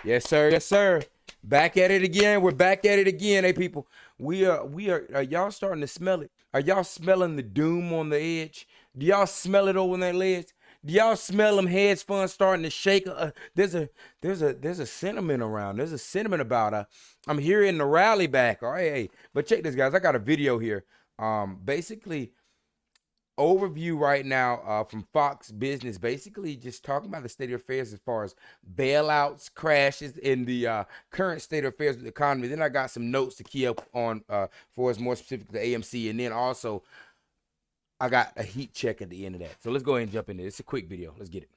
Yes, sir. Yes, sir. Back at it again. We're back at it again, hey people. Are y'all starting to smell it? Are y'all smelling the doom on the edge? Do y'all smell it over on that ledge? Do y'all smell them hedge funds starting to shake? There's a sentiment around. There's a sentiment about I'm hearing the rally back. All right, hey, but check this, guys. I got a video here. Basically overview right now from Fox Business, basically just talking about the state of affairs as far as bailouts, crashes in the current state of affairs of the economy. Then I got some notes to key up on for us, more specific to AMC, and then also I got a heat check at the end of that. So let's go ahead and jump into this. It's a quick video. Let's get it.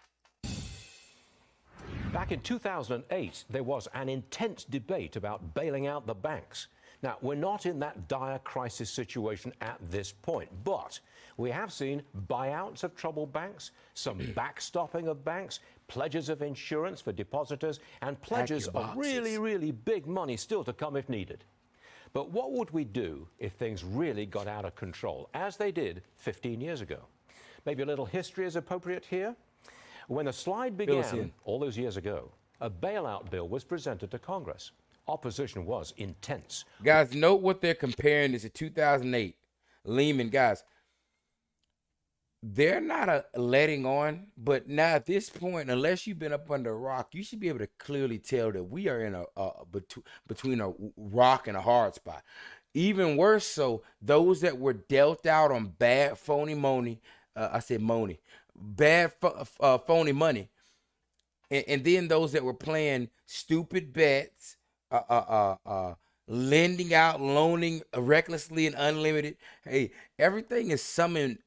Back in 2008, there was an intense debate about bailing out the banks. Now, we're not in that dire crisis situation at this point, but we have seen buyouts of troubled banks, some backstopping of banks, pledges of insurance for depositors, and pledges of really, really big money still to come if needed. But what would we do if things really got out of control, as they did 15 years ago? Maybe a little history is appropriate here. When the slide began all those years ago, a bailout bill was presented to Congress. Opposition was intense. Guys, note what they're comparing is to 2008. Lehman, guys, they're not letting on, but now at this point, unless you've been up under a rock, you should be able to clearly tell that we are in between a rock and a hard spot. Even worse so, those that were dealt out on bad phony money, bad phony money, and then those that were playing stupid bets, lending out, loaning recklessly and unlimited. Hey, everything is summing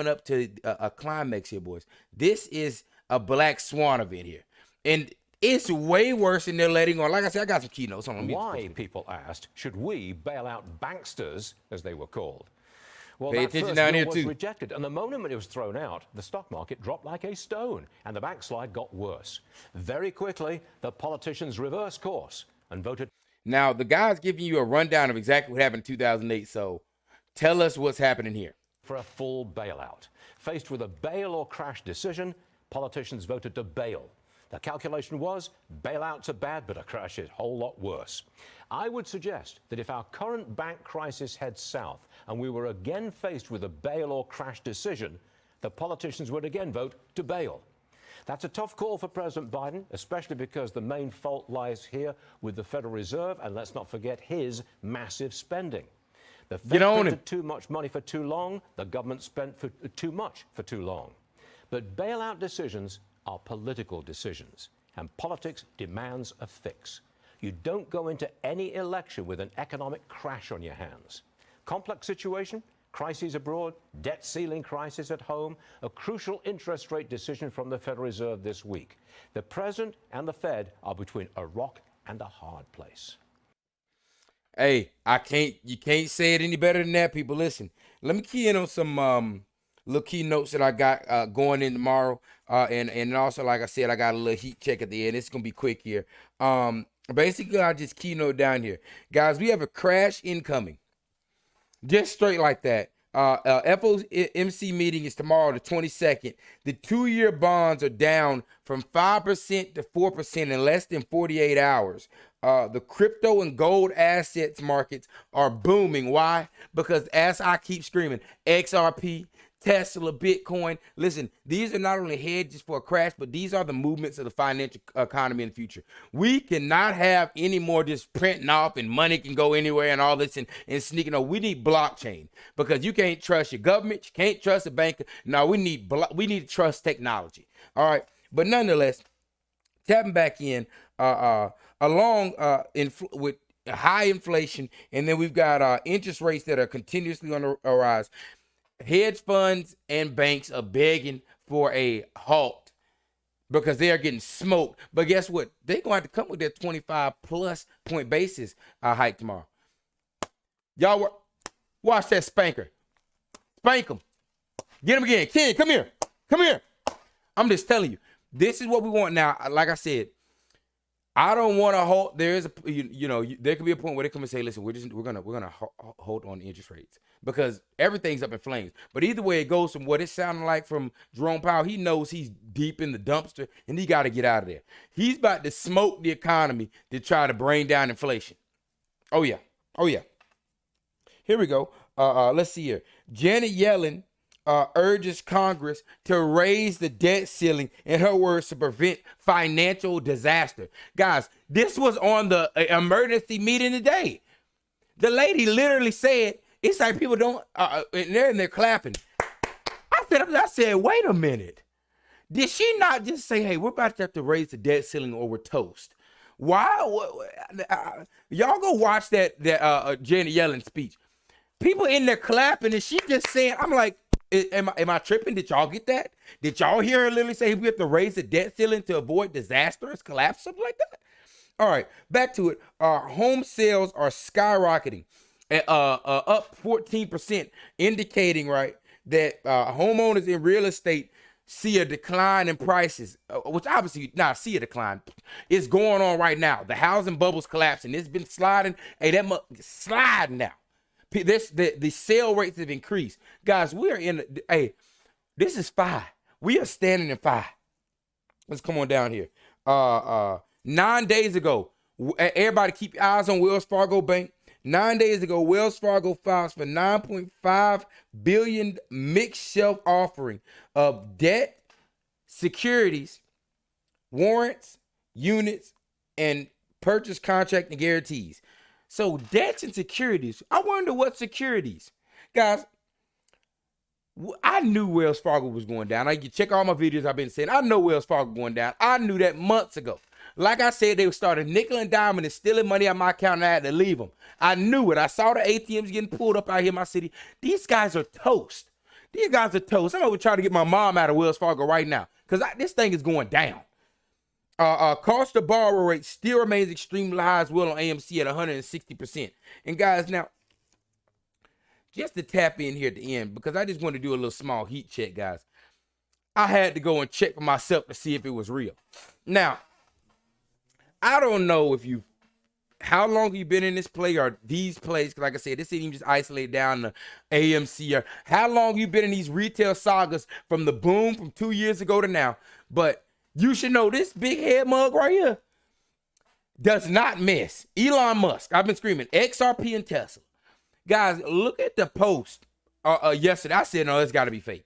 up to a climax here, boys. This is a black swan event here, and it's way worse than they're letting on. Like I said, I got some keynotes on why, people asked, should we bail out banksters, as they were called? Well, Pay that attention first down bill here was too. rejected, and the moment it was thrown out, the stock market dropped like a stone, and the backslide got worse. Very quickly, the politicians reversed course and voted. Now, the guy's giving you a rundown of exactly what happened in 2008, so tell us what's happening here. For a full bailout. Faced with a bail or crash decision, politicians voted to bail. The calculation was, bailouts are bad, but a crash is a whole lot worse. I would suggest that if our current bank crisis heads south and we were again faced with a bail or crash decision, the politicians would again vote to bail. That's a tough call for President Biden, especially because the main fault lies here with the Federal Reserve, and let's not forget his massive spending. The Fed printed too much money for too long, the government spent too much for too long. But bailout decisions are political decisions, and politics demands a fix. You don't go into any election with an economic crash on your hands. Complex situation, crises abroad, debt ceiling crisis at home, a crucial interest rate decision from the Federal Reserve this week. The president and the Fed are between a rock and a hard place. Hey, you can't say it any better than that, people. Listen, let me key in on some little key notes that I got going in tomorrow. And also, like I said, I got a little heat check at the end. It's going to be quick here. Basically, I just keynote down here. Guys, we have a crash incoming. Just straight like that. FOMC meeting is tomorrow, the 22nd. The 2-year bonds are down from 5% to 4% in less than 48 hours. The crypto and gold assets markets are booming. Why? Because as I keep screaming, XRP, Tesla, Bitcoin. Listen, these are not only hedges for a crash, but these are the movements of the financial economy in the future. We cannot have any more just printing off and money can go anywhere and all this and sneaking. No, we need blockchain because you can't trust your government. You can't trust a banker. No, we need to trust technology. All right. But nonetheless, tapping back in along with high inflation, and then we've got interest rates that are continuously on the rise. Hedge funds and banks are begging for a halt because they are getting smoked. But guess what? They're going to have to come with their 25+ point basis hike tomorrow. Y'all watch that spanker. Spank them. Get them again. Ken, come here. Come here. I'm just telling you. This is what we want now. Like I said, I don't want to hold. There is there could be a point where they come and say, "Listen, we're gonna hold on interest rates." because everything's up in flames. But either way it goes, from what it sounded like from Jerome Powell, he knows he's deep in the dumpster and he got to get out of there. He's about to smoke the economy to try to bring down inflation. Oh yeah. Oh yeah. Here we go. Let's see here. Janet Yellen urges Congress to raise the debt ceiling, in her words, to prevent financial disaster. Guys, this was on the emergency meeting today. The lady literally said, it's like people don't, and they're clapping. I said, wait a minute. Did she not just say, hey, we're about to have to raise the debt ceiling or we're toast? Why? Y'all go watch that Janet Yellen speech. People in there clapping and she just saying, I'm like, am I tripping? Did y'all get that? Did y'all hear her literally say we have to raise the debt ceiling to avoid disastrous collapse, something like that? All right, back to it. Home sales are skyrocketing, up 14%, indicating, right, that homeowners in real estate see a decline in prices, which obviously not see a decline. It's going on right now. The housing bubble's collapsing. It's been sliding. Hey, that sliding now. The sale rates have increased. Guys, we are in, hey, this is FI. We are standing in FI. Let's come on down here. 9 days ago, everybody keep your eyes on Wells Fargo Bank. 9 days ago, Wells Fargo files for $9.5 billion mixed shelf offering of debt, securities, warrants, units, and purchase contract and guarantees. So debts and securities. I wonder what securities. Guys, I knew Wells Fargo was going down. I can check all my videos I've been saying. I know Wells Fargo going down. I knew that months ago. Like I said, they started nickel and diamond and stealing money out of my account and I had to leave them. I knew it. I saw the ATMs getting pulled up out here in my city. These guys are toast. These guys are toast. I'm over trying to get my mom out of Wells Fargo right now because this thing is going down. Cost of borrow rate still remains extremely high as well on AMC at 160%. And guys, now, just to tap in here at the end, because I just want to do a little small heat check, guys. I had to go and check for myself to see if it was real. Now, I don't know if how long you've been in this play or these plays, because like I said, this isn't even just isolated down to AMC, or how long you've been in these retail sagas from the boom from 2 years ago to now. But you should know this big head mug right here does not miss. Elon Musk, I've been screaming, XRP and Tesla. Guys, look at the post yesterday. I said, no, it's got to be fake.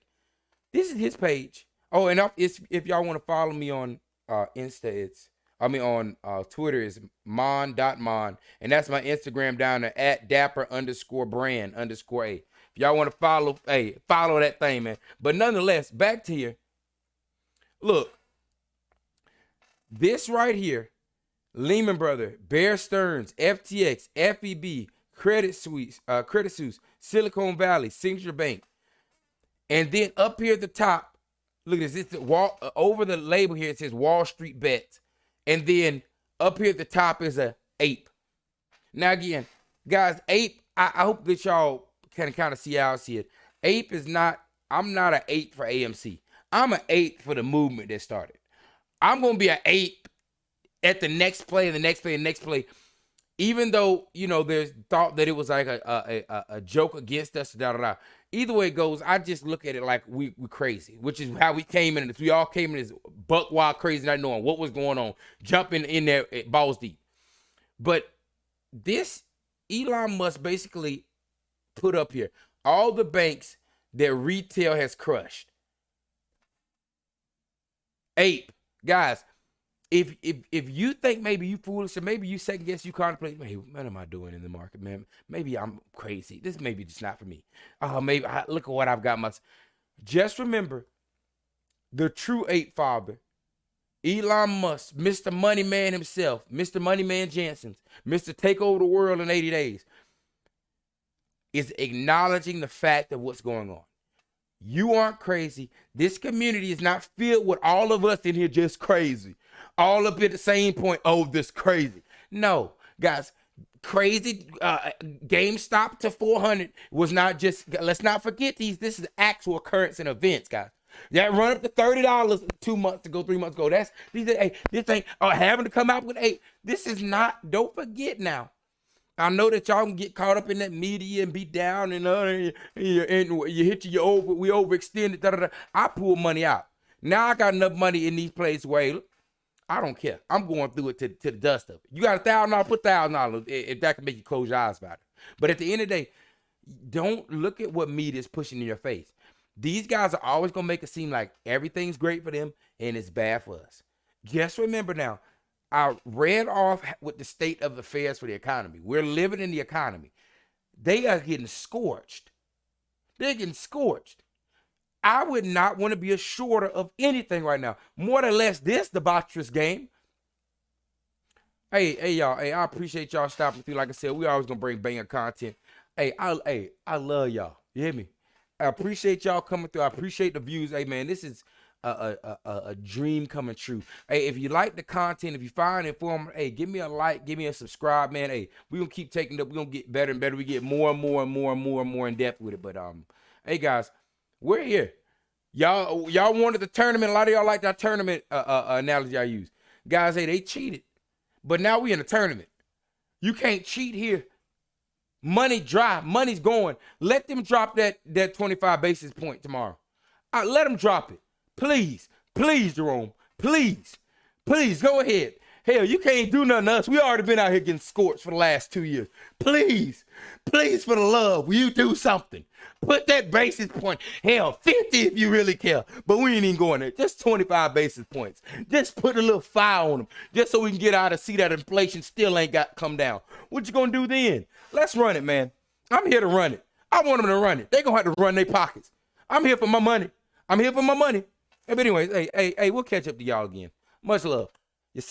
This is his page. Oh, and if y'all want to follow me on Insta, on Twitter is mon.mon. And that's my Instagram down there at dapper_brand_a. If y'all want to follow, hey, follow that thing, man. But nonetheless, back to here. Look, this right here, Lehman Brothers, Bear Stearns, FTX, FEB, Credit Suisse, Silicon Valley, Signature Bank. And then up here at the top, look at this. It's over the label here, it says Wall Street Bets. And then up here at the top is a ape. Now again, guys, ape, I hope that y'all can kind of see how I see it. Ape is not, I'm not an ape for AMC. I'm an ape for the movement that started. I'm going to be an ape at the next play, and the next play, and the next play. Even though, there's thought that it was like a joke against us, Either way it goes, I just look at it like we're crazy, which is how we came in. We all came in as buck wild crazy, not knowing what was going on, jumping in there at balls deep. But this Elon Musk basically put up here all the banks that retail has crushed. Ape, guys, if you think maybe you foolish or maybe you second guess, you contemplate, hey, what am I doing in the market, man? Maybe I'm crazy. This may be just not for me. Maybe look at what I've got. Just remember, the true ape father, Elon Musk, Mr. Money Man himself, Mr. Money Man Jansen, Mr. Take Over the World in 80 days, is acknowledging the fact of what's going on. You aren't crazy. This community is not filled with all of us in here just crazy. All up at the same point, oh, this crazy. No, guys, crazy GameStop to 400 was not just, let's not forget this is actual occurrence and events, guys. That run up to $30 2 months ago, 3 months ago. This ain't having to come out with 8. This is not, don't forget now. I know that y'all can get caught up in that media and be down and you hit we overextended. Da, da, da. I pull money out. Now I got enough money in these places where I don't care. I'm going through it to the dust of it. You got $1,000, put $1,000 if that can make you close your eyes about it. But at the end of the day, don't look at what media is pushing in your face. These guys are always gonna make it seem like everything's great for them and it's bad for us. Just remember now, I read off with the state of affairs for the economy. We're living in the economy. They are getting scorched. They're getting scorched. I would not want to be a shorter of anything right now. More or less this debaucherous game. Hey, y'all. Hey, I appreciate y'all stopping through. Like I said, we always gonna bring banger content. I love y'all. You hear me? I appreciate y'all coming through. I appreciate the views. Hey, man, this is a dream coming true. Hey, if you like the content, if you find it informative, hey, give me a like, give me a subscribe, man. Hey, we're gonna keep taking it up. We're gonna get better and better. We get more and more and more and more and more in depth with it. But hey guys, we're here. Y'all wanted the tournament. A lot of y'all like that tournament analogy I use. Guys, hey, they cheated. But now we in a tournament. You can't cheat here. Money dry, money's going. Let them drop that 25 basis point tomorrow. Let them drop it. Please, Jerome, please, go ahead. Hell, you can't do nothing to us. We already been out here getting scorched for the last 2 years. Please, for the love, will you do something? Put that basis point, hell, 50 if you really care. But we ain't even going there. Just 25 basis points. Just put a little fire on them, just so we can get out and see that inflation still ain't got come down. What you gonna do then? Let's run it, man. I'm here to run it. I want them to run it. They gonna have to run their pockets. I'm here for my money. Hey, but anyways, hey, we'll catch up to y'all again. Much love.